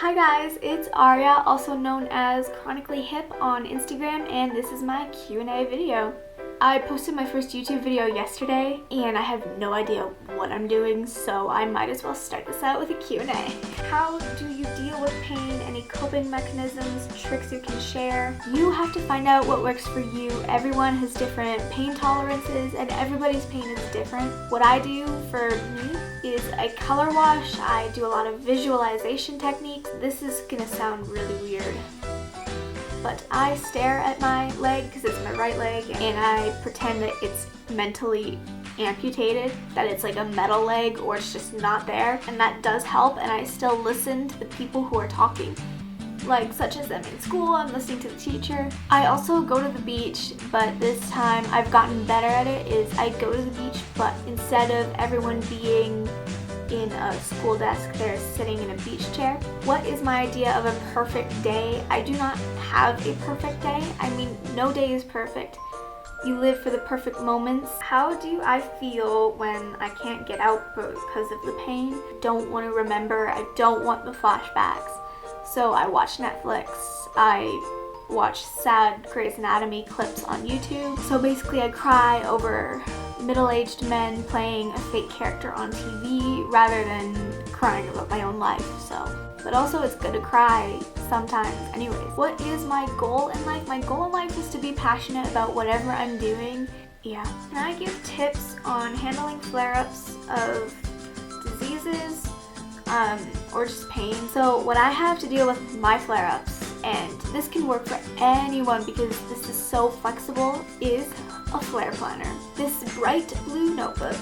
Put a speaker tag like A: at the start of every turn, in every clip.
A: Hi guys, it's Aria, also known as Chronically Hip on Instagram, and this is my Q&A video. I posted my first YouTube video yesterday, and I have no idea what I'm doing, so I might as well start this out with a Q&A. How do you deal with pain? Any coping mechanisms, tricks you can share? You have to find out what works for you. Everyone has different pain tolerances, and everybody's pain is different. What I do for me is I color wash. I do a lot of visualization techniques. This is gonna sound really weird, but I stare at my leg because it's my right leg and I pretend that it's mentally amputated, that it's like a metal leg or it's just not there, and that does help. And I still listen to the people who are talking, like such as them in school. I'm listening to the teacher. I also go to the beach, but this time I've gotten better at it. Is I go to the beach, but instead of everyone being in a school desk, they're sitting in a beach chair. What is my idea of a perfect day? I do not have a perfect day. I mean, no day is perfect. You live for the perfect moments. How do I feel when I can't get out because of the pain? Don't want to remember. I don't want the flashbacks. So I watch Netflix. I watch sad Grey's Anatomy clips on YouTube. So basically I cry over middle-aged men playing a fake character on TV rather than crying about my own life. But also it's good to cry sometimes anyways. What is my goal in life? My goal in life is to be passionate about whatever I'm doing. Yeah. Can I give tips on handling flare-ups of diseases or just pain? So what I have to deal with my flare-ups, and this can work for anyone because this is so flexible, is a flare planner. This bright blue notebook.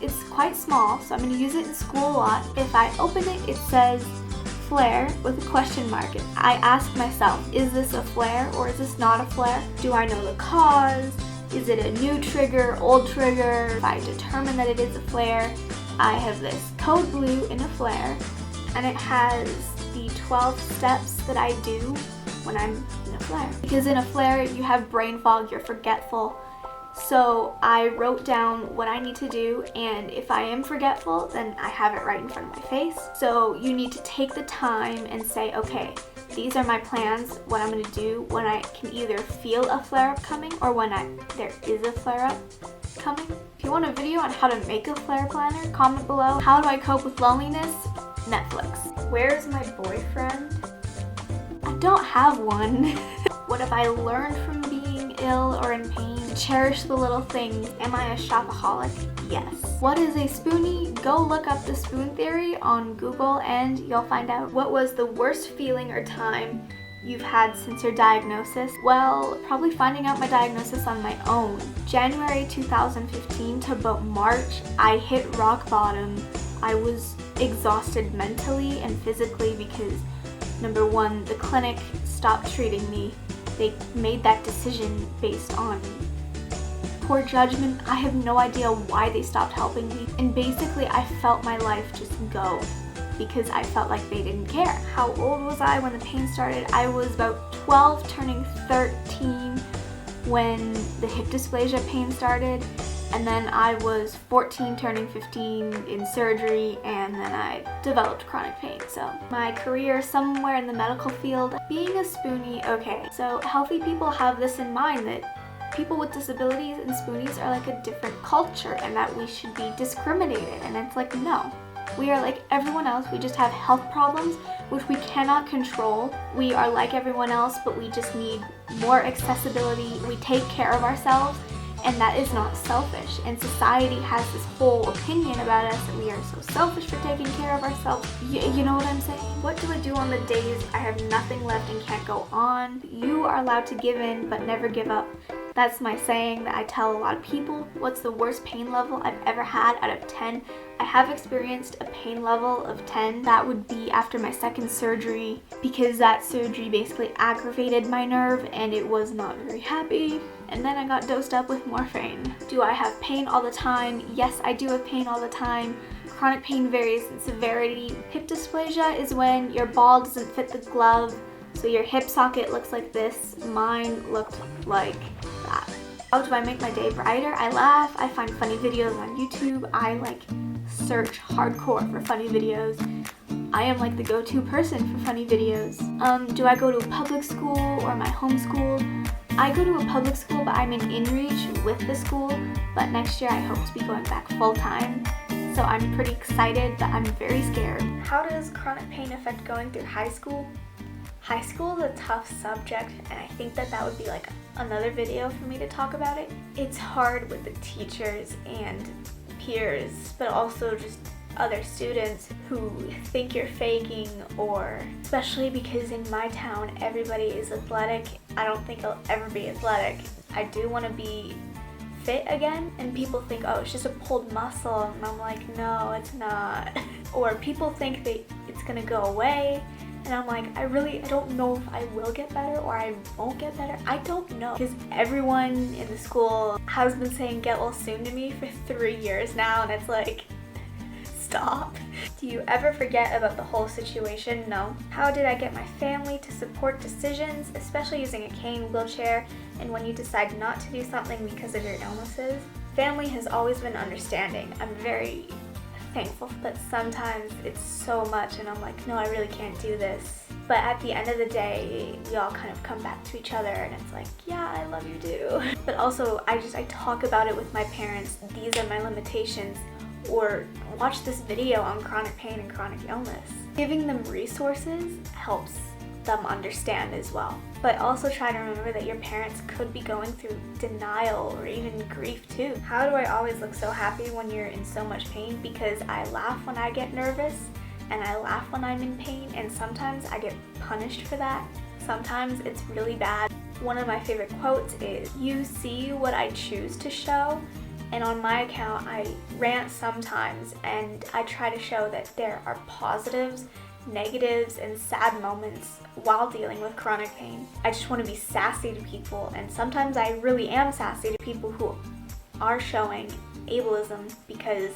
A: It's quite small, so I'm going to use it in school a lot. If I open it, it says flare with a question mark. And I ask myself, is this a flare or is this not a flare? Do I know the cause? Is it a new trigger, old trigger? If I determine that it is a flare, I have this code blue in a flare, and it has the 12 steps that I do when I'm in a flare. Because in a flare, you have brain fog, you're forgetful. So I wrote down what I need to do, and if I am forgetful, then I have it right in front of my face. So you need to take the time and say, okay, these are my plans, what I'm going to do when I can either feel a flare-up coming or when there is a flare-up coming. If you want a video on how to make a flare planner, comment below. How do I cope with loneliness? Netflix. Where's my boyfriend? I don't have one. What have I learned from being ill or in pain? Cherish the little things. Am I a shopaholic? Yes. What is a spoonie? Go look up the spoon theory on Google and you'll find out. What was the worst feeling or time you've had since your diagnosis? Well, probably finding out my diagnosis on my own. January 2015 to about March, I hit rock bottom. I was exhausted mentally and physically because, number one, the clinic stopped treating me. They made that decision based on poor judgment. I have no idea why they stopped helping me. And basically, I felt my life just go because I felt like they didn't care. How old was I when the pain started? I was about 12 turning 13 when the hip dysplasia pain started. And then I was 14 turning 15 in surgery, and then I developed chronic pain. So my career somewhere in the medical field. Being a spoonie, okay. So healthy people have this in mind, that people with disabilities and spoonies are like a different culture and that we should be discriminated. And it's like, no. We are like everyone else. We just have health problems which we cannot control. We are like everyone else, but we just need more accessibility. We take care of ourselves. And that is not selfish. And society has this whole opinion about us that we are so selfish for taking care of ourselves. You know what I'm saying? What do I do on the days I have nothing left and can't go on? You are allowed to give in, but never give up. That's my saying that I tell a lot of people. What's the worst pain level I've ever had out of 10? I have experienced a pain level of 10. That would be after my second surgery, because that surgery basically aggravated my nerve and it was not very happy. And then I got dosed up with morphine. Do I have pain all the time? Yes, I do have pain all the time. Chronic pain varies in severity. Hip dysplasia is when your ball doesn't fit the glove, so your hip socket looks like this. Mine looked like that. How do I make my day brighter? I laugh. I find funny videos on YouTube. I search hardcore for funny videos. I am like the go-to person for funny videos. Do I go to a public school or my home school? I go to a public school, but I'm in InReach with the school, but next year I hope to be going back full-time. So I'm pretty excited, but I'm very scared. How does chronic pain affect going through high school? High school is a tough subject, and I think that would be like another video for me to talk about it. It's hard with the teachers and peers, but also just other students who think you're faking, or especially because in my town everybody is athletic. I don't think I'll ever be athletic. I do want to be fit again, and people think, oh, it's just a pulled muscle, and I'm like, no, it's not. Or people think that it's gonna go away, and I'm like, I don't know if I will get better or I won't get better. I don't know, because everyone in the school has been saying get well soon to me for 3 years now, and it's like, stop. Do you ever forget about the whole situation? No. How did I get my family to support decisions, especially using a cane, wheelchair, and when you decide not to do something because of your illnesses? Family has always been understanding. I'm very thankful, but sometimes it's so much and I'm like, no, I really can't do this. But at the end of the day, we all kind of come back to each other and it's like, yeah, I love you too. But also, I talk about it with my parents. These are my limitations. Or watch this video on chronic pain and chronic illness. Giving them resources helps them understand as well. But also try to remember that your parents could be going through denial or even grief too. How do I always look so happy when you're in so much pain? Because I laugh when I get nervous, and I laugh when I'm in pain, and sometimes I get punished for that. Sometimes it's really bad. One of my favorite quotes is, "You see what I choose to show." And on my account, I rant sometimes, and I try to show that there are positives, negatives, and sad moments while dealing with chronic pain. I just want to be sassy to people, and sometimes I really am sassy to people who are showing ableism because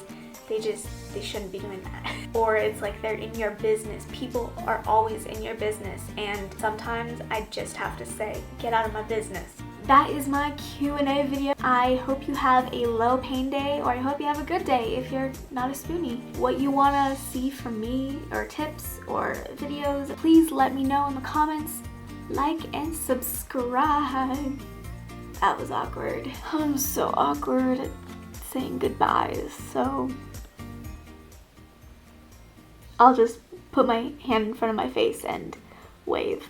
A: they shouldn't be doing that. Or it's like they're in your business. People are always in your business, and sometimes I just have to say, get out of my business. That is my Q&A video. I hope you have a low pain day, or I hope you have a good day if you're not a spoonie. What you want to see from me, or tips, or videos, please let me know in the comments. Like and subscribe. That was awkward. I'm so awkward at saying goodbyes, so I'll just put my hand in front of my face and wave.